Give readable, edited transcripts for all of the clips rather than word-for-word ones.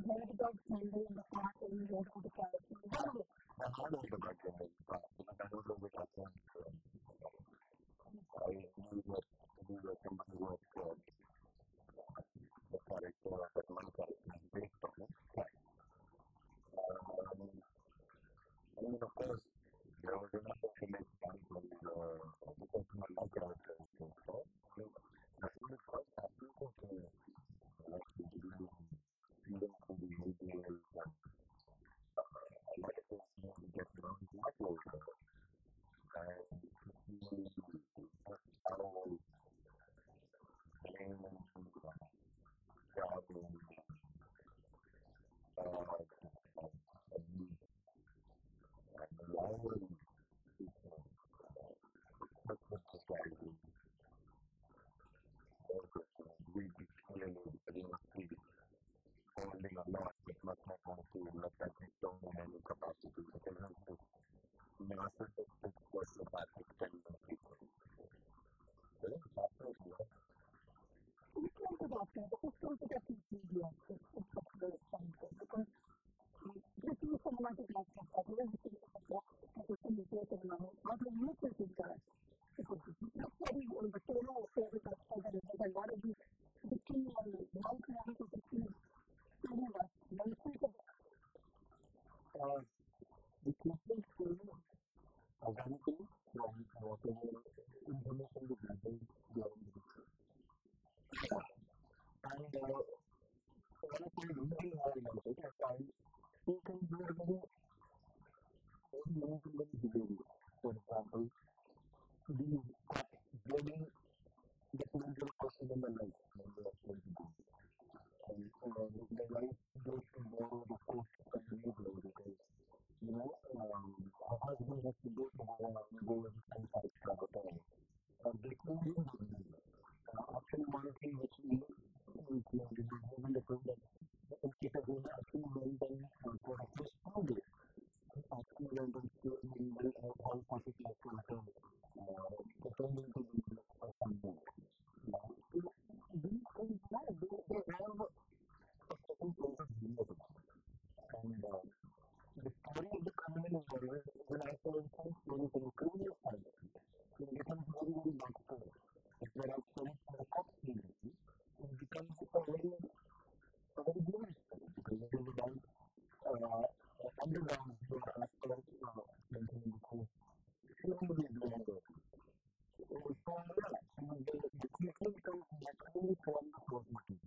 heard about Zende in the past and you wrote about the character. I heard of the background in the past, but I don't know what happened. I knew that somebody was the character, that one character is based on it. Of course, there was enough of a late time because my love character is so far. I think the first happened was like the beginning through the ABL and I like this movie get around much older. And he just how playing driving and allowing people describing we clearly see holding a lot, it must not want to look at its own handling capacity because of this narcissistic sociopathic tendency. So it's absolutely right. We talked about that, but let's go to the media. It's very simple because this is cinematic aspect of it. This is a book that is in the cinema. How do you think it does? That's what we want, but you know, favorite aspect of it is a lot of the key and long term of the key. Cinema, when you think of the complete film, organically, from whatever information we gathered during the research. And when I say really hard about it, I find you can do a very non-human behavior. For example, these blaming the individual person in the life when they are going to do. And the wife goes to borrow the food from the neighbor because, her husband has to go and spend 5 star hotel. They couldn't do that. Actually, one thing which we moving the film that it has been actually went on for a first 2 days. Actually went on to all particular filter turned into something. These things, they have a certain point of view of it. And the story of the criminal is always, when I for instance, when it's in criminal side, it becomes very, very natural. If there are stories from the cop series, it becomes a very gloomy story because it is about underground aspect mentioning because human is longer. So the creature becomes naturally from the cosmic.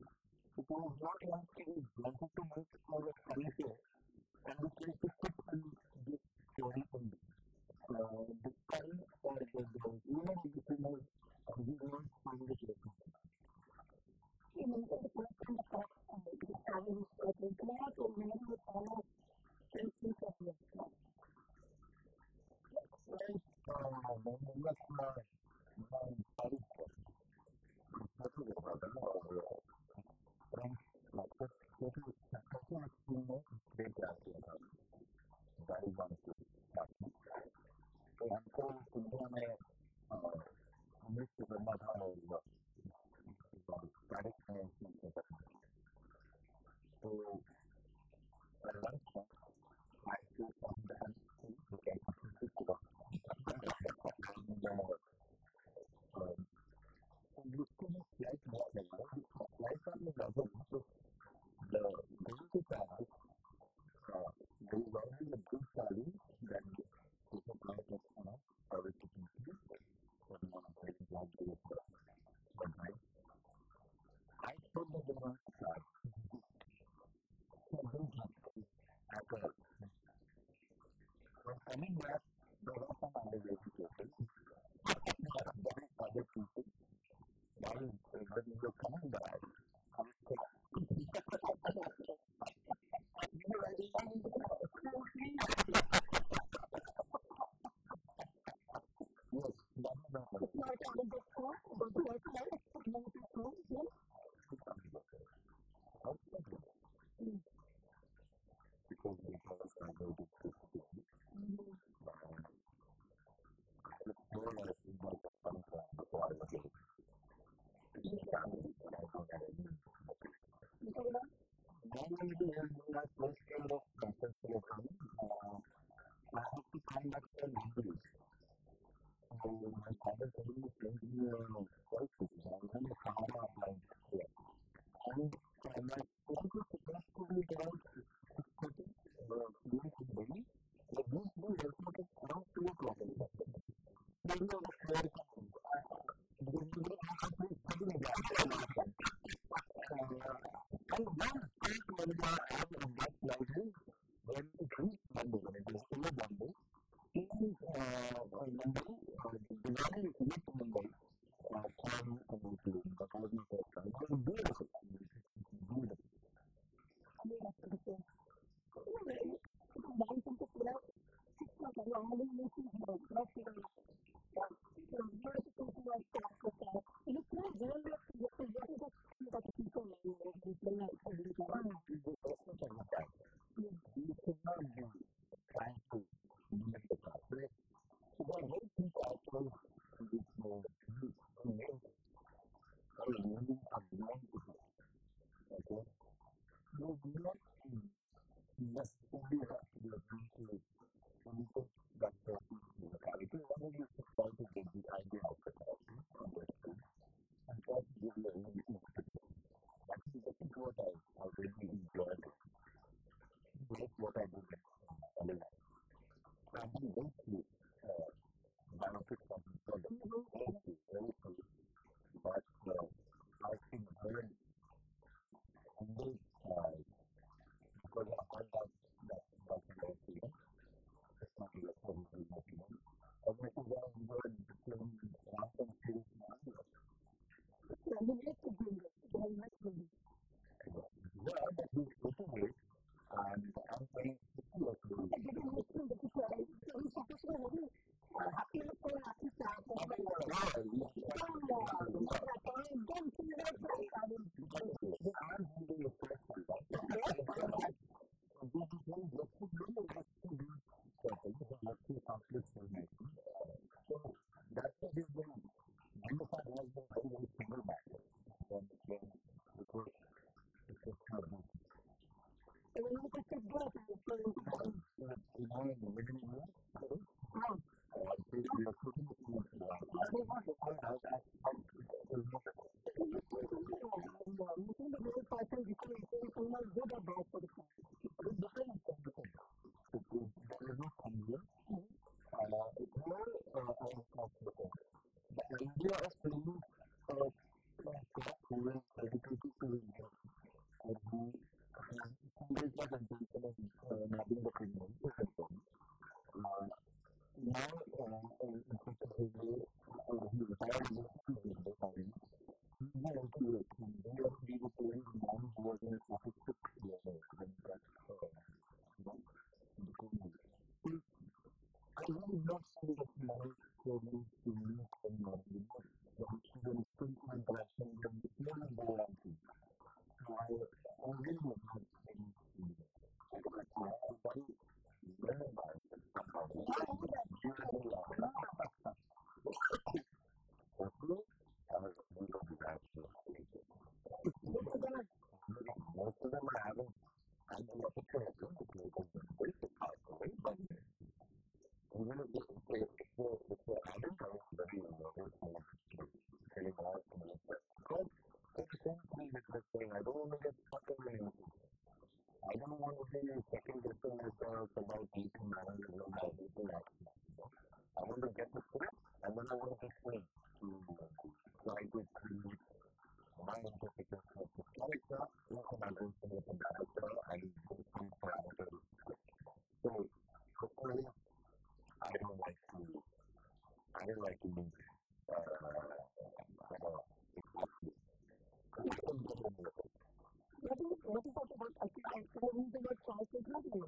It was not like he wanted to make it more of a funny show and we tried to fit in this story in the time or the human listeners we won't find it later. You mentioned the first time the fact the travel is open. Can I ask you maybe with almost 10 feet of your life? Right, that's my study for. It's not really about that or French, like that. It is something like great acting about that is one of the factors. So I'm told to do a mix of the mother about static and so at lunchtime I still found that we can consist of and this could be slight more than slight on the other so the basic task there is always a good value that is applied as private technology but not very largely but right I thought that they were start after when coming back there was some underrated people there is other people while when you were coming back I was my first year of master's program, I have to come back to English. So my father suddenly sent me a call to me. I was in a pharma applied here. And my phone was supposed to be around 6:30 p.m. in Delhi. But this was around 2 o'clock in the afternoon. Then there was a fair time. Because we were not studying that. And one thing when I have in that library, when it reached Monday, when it was still a Monday, in Mumbai, Diwali hit Mumbai from the thousand first time. It was beautiful. Beautiful. I mean, that's the thing. One thing to put out, it's not a long movie, but not even beautiful to like that. It is not very much what the people you could not do trying to make the process. So the way people actually this amazing. I really am known to it. Okay? You do not necessarily have to be able to anything that person is locality. One of you to try to get the idea of the person, understand, and try to give you a really this is what I really enjoyed. That's what I do in my life. I think those two benefit from each other. Very true. But I think very humble because I find out that very feeling. It's not a positive feeling. And this is why I enjoyed between last and previous months. Yeah, you need to bring it. You need to bring it. Yeah, but he's looking at it. And I'm very seriously. I didn't listen to the story. So he's supposed to be happy with the happy start. I'm so that's the reason Hindustan has been very, very single minded because it's just not good. And when you look at the book, in the beginning, we are putting it in the very person before it's not good or bad for the family. It depends on the thing. There is no convenience. It's more uncomfortable. The idea of playing who is dedicated to India or who is not intention of nabbing the criminal is important. Now, in such a way, he retired in the family. He went to it, and he was playing the man who was in his 46th year when he got the criminal. I will not say that Manoj Bajpayee to me and the instant interaction with the people in the country. So I really would not say anything. I very much somehow. Hopefully, I was able to be that. Most of them I haven't had the opportunity to play them with the away, but even if I don't know very nervous about getting out and because it's the same thing with this thing. I don't want to get stuck in anything. I don't want to be second guessing myself about eating mannerism or eating action. I want to get the food and then I want to be free to try to create my interpretation of the character, implementation of the director, and do some parameters. So, personally, I don't like to move. I don't like to move. What is that about? I think I saw these about choices, not you.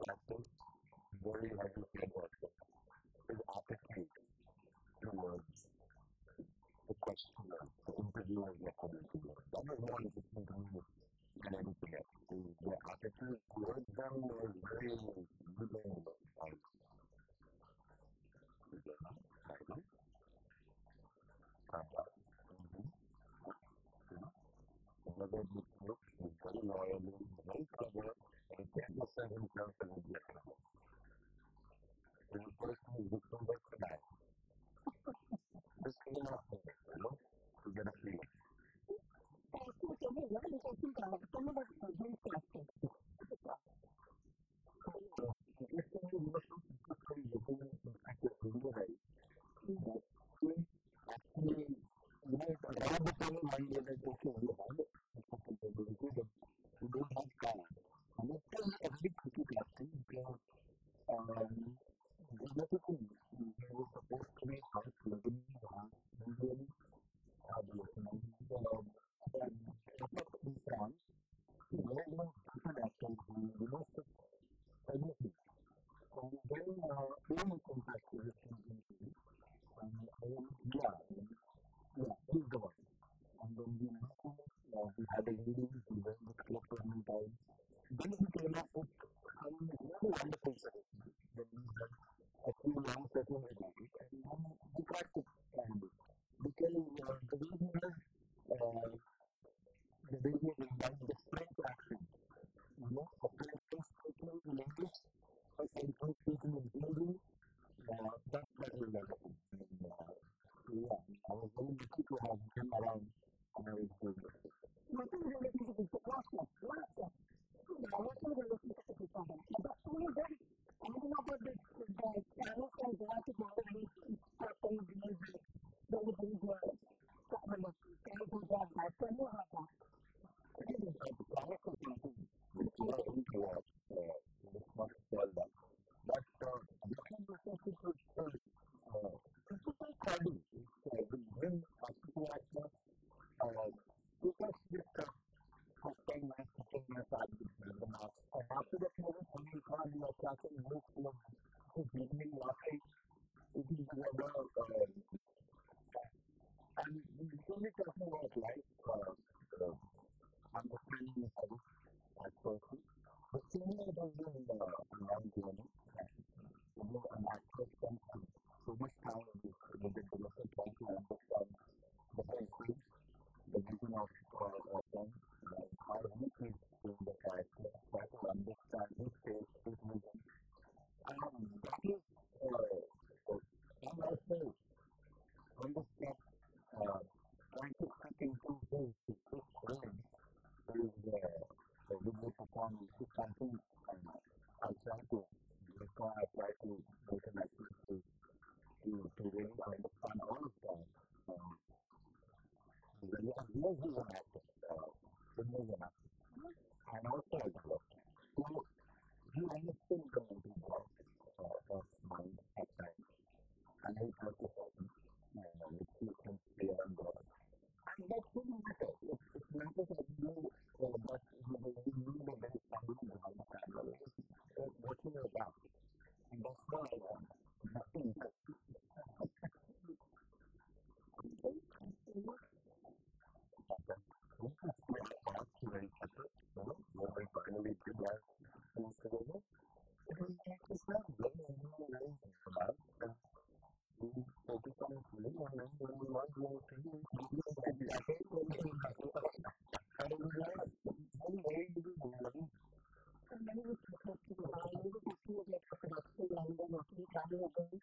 acting, very highly paid actor. His attitude towards the questioner, the interviewer, the interviewer. That was more interesting to me than anything else. The attitude towards them was very willing and another book is very loyal, very clever, and he can't decide himself as a black man. When the person is looking back to that, just enough of it, to get a feeling. Around the time I realized, okay, we have it. We don't have time. And it's still every cricket acting because there's nothing they were supposed to be half living, half usually in France. There was different actors who took everything. And then even in fact, yeah, he's the one. And then we had a lady who went to the club for many times. Then he came up with some really wonderful suggestions. Then we had a few long sessions about it, and then we practiced kind of. Because the reason is, the business is like the French accent. A French speaking in English, a French speaking in Hindi, that's what we love. Yeah, I was very lucky to have him around when I was doing this. After that movie, only car we are tracking most of his beginning last night. It is and we're only talking about life, understanding each other as person. But similar it has been a long journey. An actor spends so much time with the developer trying to understand the person, the vision of them, how he is doing the character, try to understand his face, his vision. And that is, and also understand, trying to fit into his brain is with the performance is something I try to, that's why I try to make an effort to really understand all of that. Really, and he is an actor. He is an actor. And also a developer. So he understood the mental block of mind at times. And he tried to help me with systems here and there. And that really matters. It matters that you, that you need a very family behind the camera. That's what you're about. And that's why nothing else. Very separate, when we finally did that things together, it was like this not very amazing about and we focus on film and then when we want to go to TV, we can be like, and it was like, one way to do it. And then we talked to the line, we talked to the production line, and we travel again.